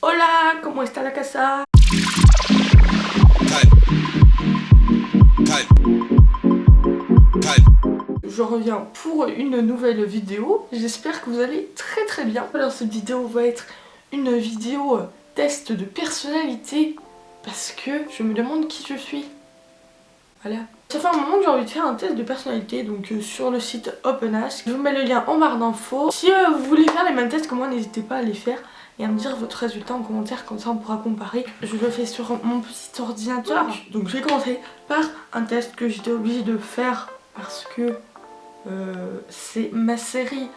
Hola, ¿cómo está la casa? Je reviens pour une nouvelle vidéo. J'espère que vous allez très bien. Alors cette vidéo va être une vidéo test de personnalité parce que je me demande qui je suis. Voilà. Ça fait un moment que j'ai envie de faire un test de personnalité, donc sur le site OpenAsk. Je vous mets le lien en barre d'infos. Si vous voulez faire les mêmes tests que moi, n'hésitez pas à les faire et à me dire votre résultat en commentaire, comme ça on pourra comparer. Je le fais sur mon petit ordinateur. Donc je vais commencer par un test que j'étais obligée de faire parce que c'est ma série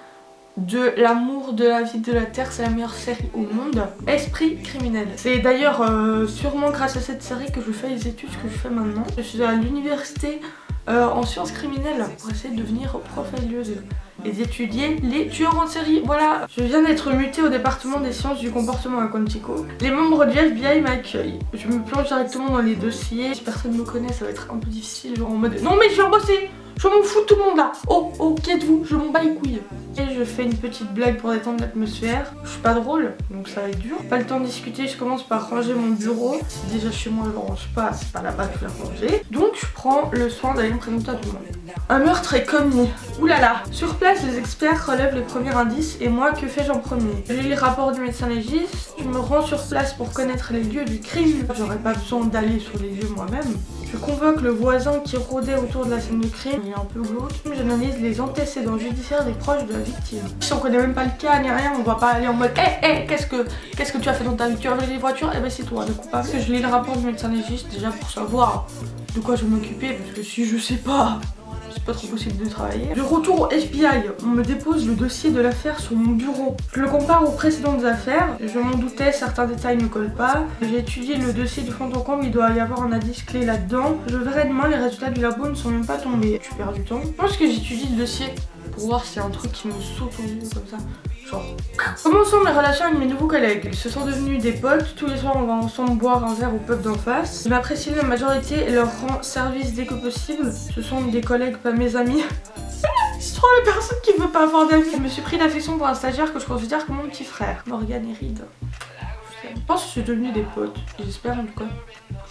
de l'amour de la vie de la Terre, c'est la meilleure série au monde. Esprit criminel. C'est d'ailleurs sûrement grâce à cette série que je fais les études que je fais maintenant. Je suis à l'université en sciences criminelles pour essayer de devenir profileuse et d'étudier les tueurs en série. Voilà, je viens d'être mutée au département des sciences du comportement à Quantico. Les membres du FBI m'accueillent. Je me plonge directement dans les dossiers. Si personne me connaît, ça va être un peu difficile, genre en mode non mais je viens bosser. Je m'en fous de tout le monde là. Oh, qui êtes-vous? Je m'en bats les couilles. Et je fais une petite blague pour détendre l'atmosphère. Je suis pas drôle, donc ça va être dur. Pas le temps de discuter, je commence par ranger mon bureau. Si déjà chez moi je le range pas, c'est pas là-bas que je vais ranger. Donc je prends le soin d'aller me présenter à tout le monde. Un meurtre est commis. Oulala. Sur place, les experts relèvent les premiers indices. Et moi, que fais-je en premier? Je lis les rapports du médecin légiste. Je me rends sur place pour connaître les lieux du crime. J'aurais pas besoin d'aller sur les lieux moi-même. Je convoque le voisin qui rôdait autour de la scène de crime. Il est un peu glauque. J'analyse les antécédents judiciaires des proches de la victime. Si on connaît même pas le cas ni rien, on va pas aller en mode qu'est-ce que tu as fait dans ta vie? Tu as volé des voitures? Eh ben c'est toi le coupable. Parce que je lis le rapport du médecin légiste déjà pour savoir de quoi je vais m'occuper. Parce que si je sais pas, c'est pas trop possible de travailler. De retour au FBI, on me dépose le dossier de l'affaire sur mon bureau. Je le compare aux précédentes affaires. Je m'en doutais, certains détails ne collent pas. J'ai étudié le dossier de fond en comble, il doit y avoir un indice clé là-dedans. Je verrai demain, les résultats du labo ne sont même pas tombés. Je perds du temps. Je pense que j'étudie le dossier pour voir s'il y a un truc qui me saute aux yeux comme ça. Genre. Comment sont mes relations avec mes nouveaux collègues? Ils se sont devenus des potes. Tous les soirs, on va ensemble boire un verre au pub d'en face. Ils m'apprécient la majorité et leur rend service dès que possible. Ce sont des collègues, pas mes amis. C'est trop la personne qui veut pas avoir d'amis. Je me suis pris d'affection pour un stagiaire que je considère comme mon petit frère. Morgane et Reed. Je pense que je suis devenue des potes. J'espère en tout cas.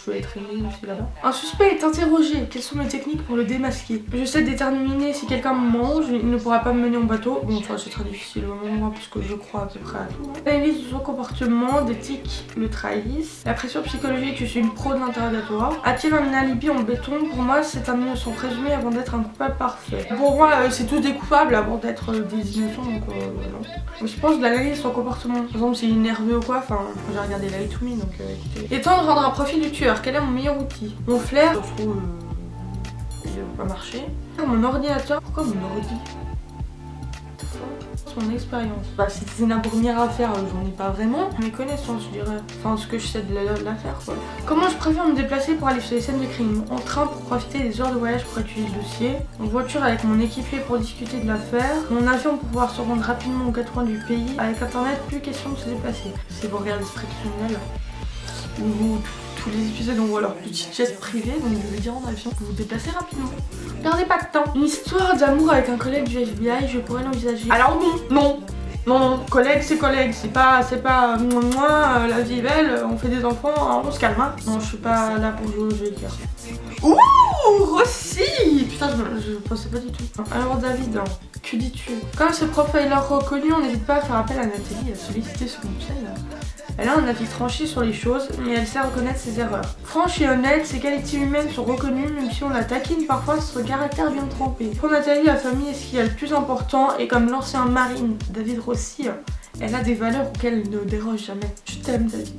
Je vais être aimée aussi là-bas. Un suspect est interrogé. Quelles sont mes techniques pour le démasquer? Je sais déterminer si quelqu'un me mange. Il ne pourra pas me mener en bateau. Bon, ça c'est très difficile au moment parce que je crois à peu près à tout. L'analyse de son comportement, d'éthique, le trahissent. La pression psychologique, je suis une pro de l'interrogatoire. A-t-il un alibi en béton? Pour moi, c'est un innocent présumé avant d'être un coupable parfait. Pour moi, c'est tous des coupables avant d'être des innocents, donc non. Mais je pense de l'analyse de son comportement. Par exemple, s'il est nerveux ou quoi, enfin, j'ai regardé Lie to Me, donc écoutez. Et temps de rendre un profil du tueur. Quel est mon meilleur outil? Mon flair, je trouve il va pas marcher. Mon ordinateur, pourquoi mon ordi? Mon expérience. Bah si c'est une première affaire, j'en ai pas vraiment. Mes connaissances, je dirais. Enfin, ce que je sais de l'affaire, quoi. Comment je préfère me déplacer pour aller sur les scènes de crime? En train pour profiter des heures de voyage pour étudier le dossier. En voiture avec mon équipier pour discuter de l'affaire. Mon avion pour pouvoir se rendre rapidement aux quatre coins du pays. Avec internet, plus question de se déplacer. Si vous regardez Esprit criminel, ou tous les épisodes on voit leur petit jet privé, donc je vais dire en avion, vous vous déplacez rapidement. Perdez pas de temps. Une histoire d'amour avec un collègue du FBI, je pourrais l'envisager. Alors non, collègue c'est collègue, c'est pas moi, la vie est belle, on fait des enfants, hein, on se calme hein. Non, je suis pas là pour jouer aux jeux d'équerre. Ouh, Rossi! Putain, je pensais pas du tout. Alors David, que dis-tu? Comme ce profiler reconnu, on n'hésite pas à faire appel à Nathalie, à solliciter ce conseil. Elle a un avis tranché sur les choses, mais elle sait reconnaître ses erreurs. Franche et honnête, ses qualités humaines sont reconnues, même si on la taquine parfois sur ce caractère bien trempé. Pour Nathalie, la famille est ce qui est le plus important, et comme l'ancien marine David Rossi, elle a des valeurs auxquelles elle ne déroge jamais. Je t'aime David.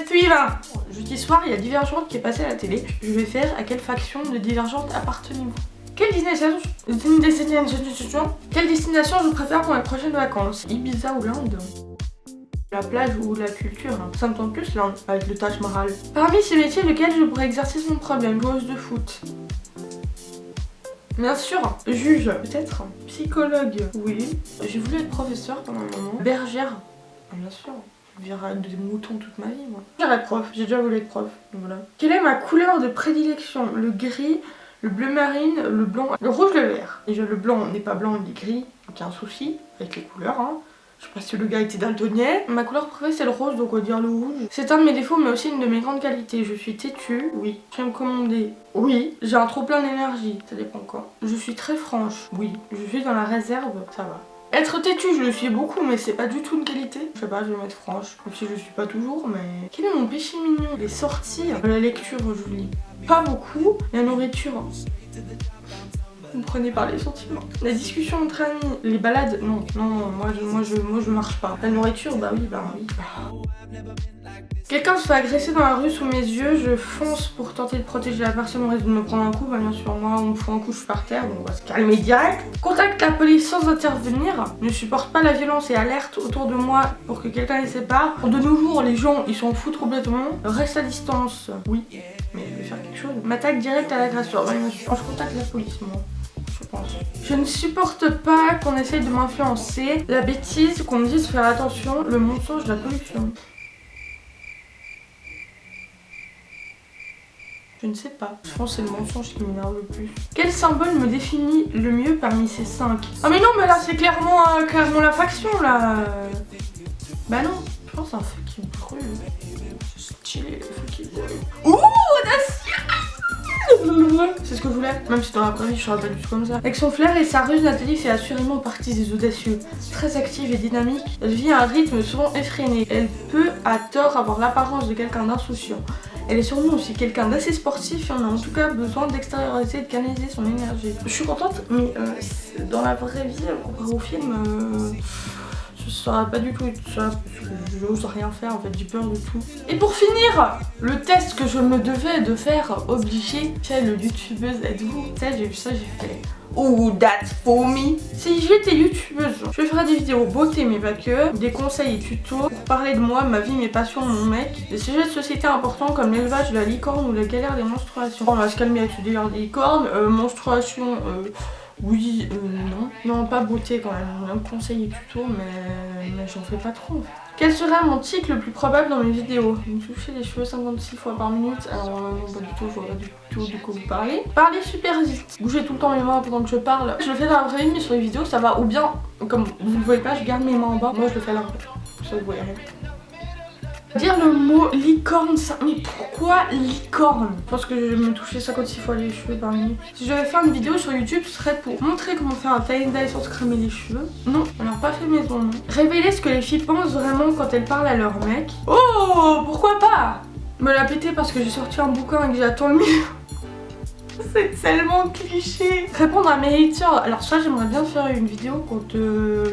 Suivant. Jeudi soir, il y a Divergente qui est passé à la télé. Je vais faire à quelle faction de Divergente appartenez-vous? Quelle destination je préfère pour mes prochaines vacances? Ibiza ou l'Inde? La plage ou la culture, hein. Ça me tente plus l'Inde, avec le Taj Mahal. Parmi ces métiers, lequel je pourrais exercer mon problème? Joueuse de foot. Bien sûr, juge, peut-être. Psychologue, oui. J'ai voulu être professeur pendant un moment. Bergère, bien sûr. Je vivrai avec des moutons toute ma vie, moi. J'irai prof, j'ai déjà voulu être prof, donc voilà. Quelle est ma couleur de prédilection? Le gris, le bleu marine, le blanc, le rouge, le vert. Déjà le blanc n'est pas blanc, il est gris, donc il y a un souci avec les couleurs, hein. Je sais pas si le gars était daltonien. Ma couleur préférée c'est le rose, donc on va dire le rouge. C'est un de mes défauts mais aussi une de mes grandes qualités. Je suis têtue, oui. J'aime commander, oui. J'ai un trop plein d'énergie, ça dépend quand. Je suis très franche, oui. Je suis dans la réserve, ça va. Être têtue, je le suis beaucoup, mais c'est pas du tout une qualité. Je sais pas, je vais mettre franche, même si je suis pas toujours, mais... Quel est mon péché mignon? Les sorties, la lecture, je lis pas beaucoup. La nourriture, vous me prenez par les sentiments. La discussion entre amis, les balades, non, moi je marche pas. La nourriture, bah oui. Quelqu'un se fait agresser dans la rue sous mes yeux, je fonce pour tenter de protéger la personne, on risque de me prendre un coup, bah bien sûr moi on me fout un coup, je suis par terre, donc on va se calmer direct. Contacte la police sans intervenir, ne supporte pas la violence et alerte autour de moi pour que quelqu'un les sépare. De nos jours les gens ils s'en foutent complètement, reste à distance, oui, mais je vais faire quelque chose. M'attaque direct à l'agresseur, bah bien sûr, je contacte la police moi. Je ne supporte pas qu'on essaye de m'influencer, la bêtise, qu'on me dise faire attention, le mensonge, la pollution. Je ne sais pas. Je pense que c'est le mensonge qui m'énerve le plus. Quel symbole me définit le mieux parmi ces 5? Ah mais non, mais là c'est clairement la faction là. Bah non, je pense que c'est un feu qui brûle. C'est stylé le feu qui brûle. Ouh, audacieux! C'est ce que je voulais, même si dans la vraie vie je serais pas du tout comme ça. Avec son flair et sa ruse, Nathalie fait assurément partie des audacieux. Très active et dynamique, elle vit à un rythme souvent effréné. Elle peut à tort avoir l'apparence de quelqu'un d'insouciant. Elle est sûrement aussi quelqu'un d'assez sportif et on a en tout cas besoin d'extérioriser et de canaliser son énergie. Je suis contente, mais dans la vraie vie, comparé au film, je saurais pas du tout être ça, parce que je n'ose rien faire en fait, j'ai peur de tout. Et pour finir, le test que je me devais de faire, obligé, chez le youtubeuse êtes-vous? Tu sais, j'ai vu ça, j'ai fait oh that's for me. Si j'étais youtubeuse, je ferais des vidéos beauté mais pas que, des conseils et tutos pour parler de moi, ma vie, mes passions, mon mec, des sujets de société importants comme l'élevage de la licorne ou la galère des menstruations. On va se calmer avec ce délire des licornes, menstruation, oui, non, pas beauté quand même, on me conseille et tutos mais j'en fais pas trop en fait. Quel serait mon tic le plus probable dans mes vidéos? Me toucher les cheveux 56 fois par minute, alors non pas du tout, je vois pas du tout de quoi vous parlez. Parler super vite, bouger tout le temps mes mains pendant que je parle. Je le fais dans la vraie vie mais sur les vidéos ça va, ou bien, comme vous ne voyez pas, je garde mes mains en bas, moi je le fais là, ça vous voyez rien. Dire le mot licorne, ça... mais pourquoi licorne? Je pense que je vais me toucher 56 fois les cheveux par minute. Si je devais faire une vidéo sur YouTube, ce serait pour montrer comment faire un tie-dye sans se cramer les cheveux. Non, alors pas fait maison, non. Révéler ce que les filles pensent vraiment quand elles parlent à leur mec. Oh, pourquoi pas? Me la péter parce que j'ai sorti un bouquin et que j'attends le mieux. C'est tellement cliché. Répondre à mes haters. Alors ça j'aimerais bien faire une vidéo quand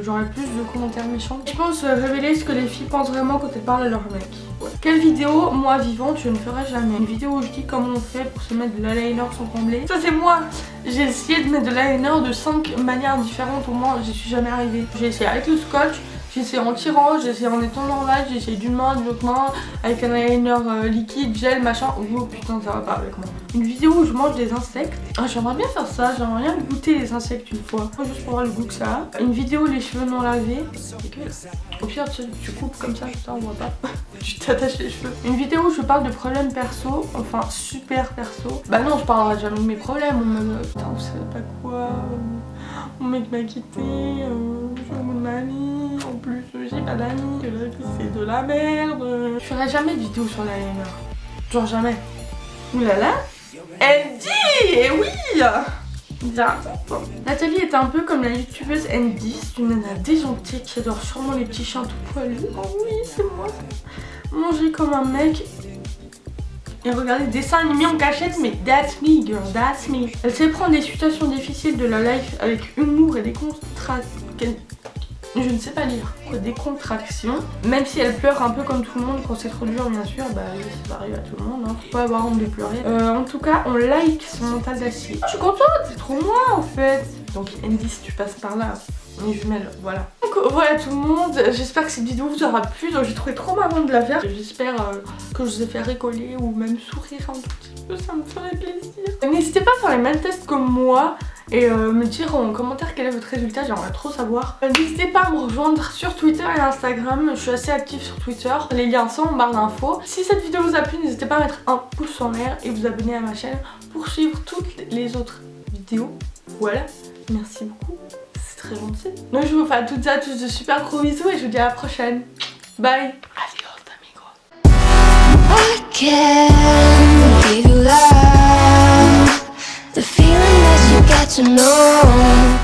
j'aurai plus de commentaires méchants. Je pense révéler ce que les filles pensent vraiment quand elles parlent à leur mec. Ouais. Quelle vidéo, moi vivante, je ne ferai jamais. Une vidéo où je dis comment on fait pour se mettre de l'eyeliner sans trembler. Ça c'est moi. J'ai essayé de mettre de l'eyeliner de 5 manières différentes, au moins j'y suis jamais arrivée. J'ai essayé avec le scotch, j'ai essayé en tirant, j'ai essayé en étant normal, j'ai essayé d'une main, d'une autre main, avec un eyeliner liquide, gel, machin. Oh putain, ça va pas avec moi. Une vidéo où je mange des insectes. Ah, j'aimerais bien faire ça, j'aimerais bien goûter les insectes une fois. Juste pour voir le goût que ça a. Une vidéo où les cheveux non lavés. Au pire, tu coupes comme ça on voit pas. Tu t'attaches les cheveux. Une vidéo où je parle de problèmes perso, enfin super perso. Bah non, je parlerai jamais de mes problèmes. Putain, vous savez pas quoi. Mon mec m'a quitté, je suis au bout de ma vie, en plus j'ai pas d'amis, c'est de la merde. Je ferai jamais de vidéo sur l'eyeliner. Genre jamais. Oulala, elle dit, et oui. Bien. Nathalie est un peu comme la youtubeuse Andy, c'est une nana déjantée qui adore sûrement les petits chiens tout poilus. Oh oui, c'est moi. Manger comme un mec. Et regarder des dessins animés en cachette, mais that's me girl, that's me. Elle sait prendre des situations difficiles de la life avec humour et des je ne sais pas lire, des contractions. Même si elle pleure un peu comme tout le monde quand c'est trop dur, bien sûr, bah ça arrive à tout le monde, hein. Faut pas avoir honte de pleurer. En tout cas, on like son mental d'acier. Je suis contente, c'est trop moi en fait. Donc Andy, si tu passes par là, mes jumelles, voilà. Donc voilà tout le monde, j'espère que cette vidéo vous aura plu. Donc j'ai trouvé trop marrant de la faire. J'espère que je vous ai fait rigoler ou même sourire un tout petit peu, ça me ferait plaisir. N'hésitez pas à faire les mêmes tests comme moi et me dire en commentaire quel est votre résultat, j'aimerais trop savoir. N'hésitez pas à me rejoindre sur Twitter et Instagram, je suis assez active sur Twitter, les liens sont en barre d'infos. Si cette vidéo vous a plu, n'hésitez pas à mettre un pouce en l'air et vous abonner à ma chaîne pour suivre toutes les autres vidéos. Voilà, merci beaucoup, c'est très très gentil. Donc je vous fais à toutes et à tous de super gros bisous et je vous dis à la prochaine. Bye. Adios amigos. I can't give you love, the feeling that you get to know.